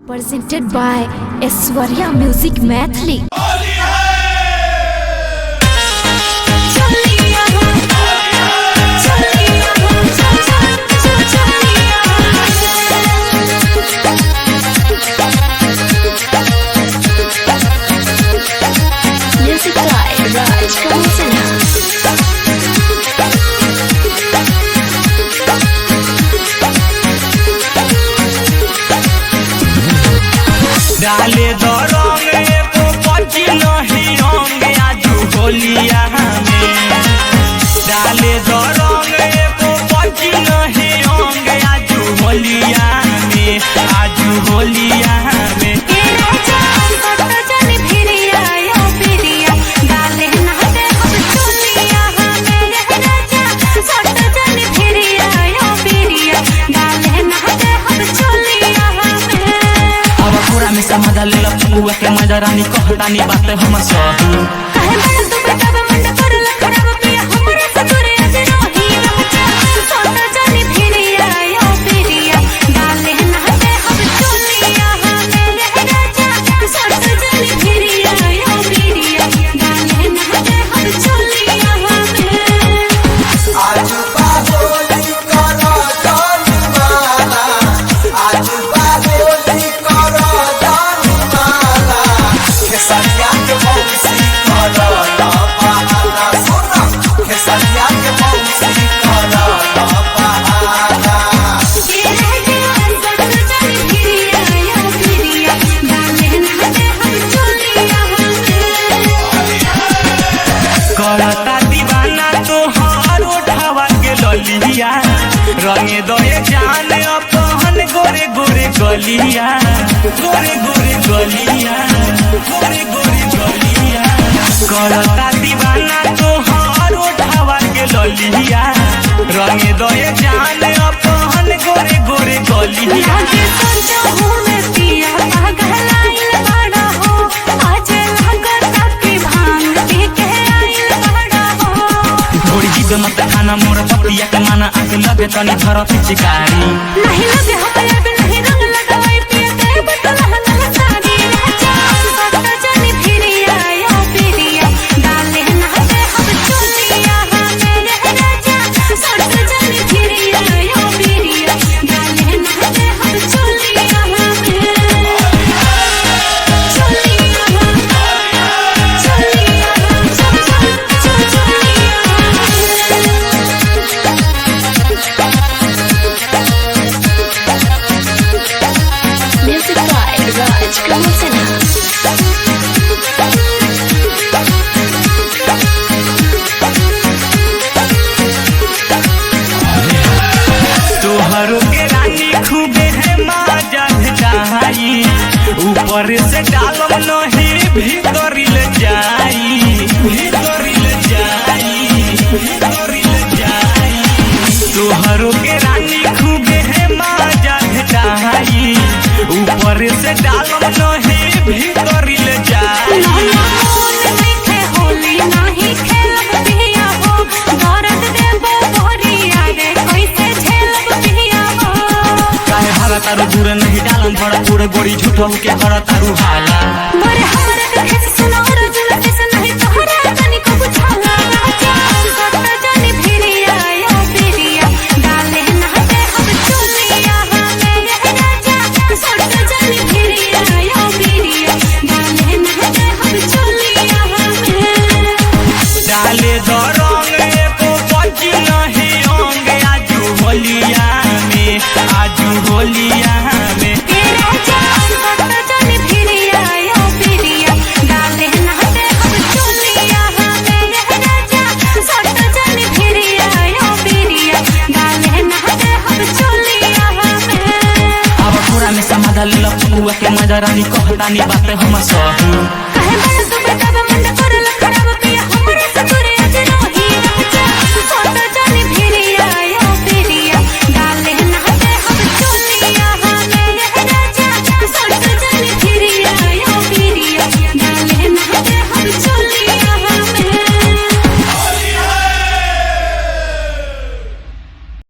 Presented by Aishwarya Music Maithili. Music by Raj Kansana. डाले दो रंग एको पची नहीं रंग आजू होलिया में। डाले दो रंग एको पची नहीं रंग आजू होलिया में। आजू होलिया में समझ ले लपुआ के मजा रानी कहतानी बात हम सहू करता दीवाना तोहार उठावा के ललिया रंगे दोए जान अपहन गोरे गोरे गलिया गोरे गोरे गलिया गोरे गोरे गलिया। करता दीवाना तोहार उठावा के ललिया रंगे दोए जान अपहन गोरे गोरे गलिया। मत खाना मोर पपिया के माना आके लगे तनी धर चिकारी नहीं लगे हमरा बे नहीं रंग लगाई पिया ते बटला हला सारी राजा जानी फिरिया या फिरिया डाले नहते हम चुलिया मेरे राजा सट जानी फिरिया या फिरिया डाले नहते हम चुलिया Music by Raj Kansana. तोहरो के रानी खूबे है माजा भेटाई ऊपर से डालम नहीं भीतर ले जाई भीतर ले जाई भीतर ले जाई। तोहरो के रानी खूबे है माजा भेटाई ऊपर से डालम नहीं भीतर ले जाई। तारू दूर नहीं डालम बड़ा पूरे गोड़ी झूठो के कर तारू हाला मोरे हमरा के खेस सुनो रजुल से नहीं तोहरा तनी को बुझाला सट जानी फिरिया या फिरिया डाले नहते हम चुलिया मेरे राजा सट जानी फिरिया या फिरिया डाले नहते हम चुलिया डाले दो रंग एको पची नहीं रंग आजू होलिया में। आजू होलिया में लपुआ के मजा रानी कहतानी बात हम सहू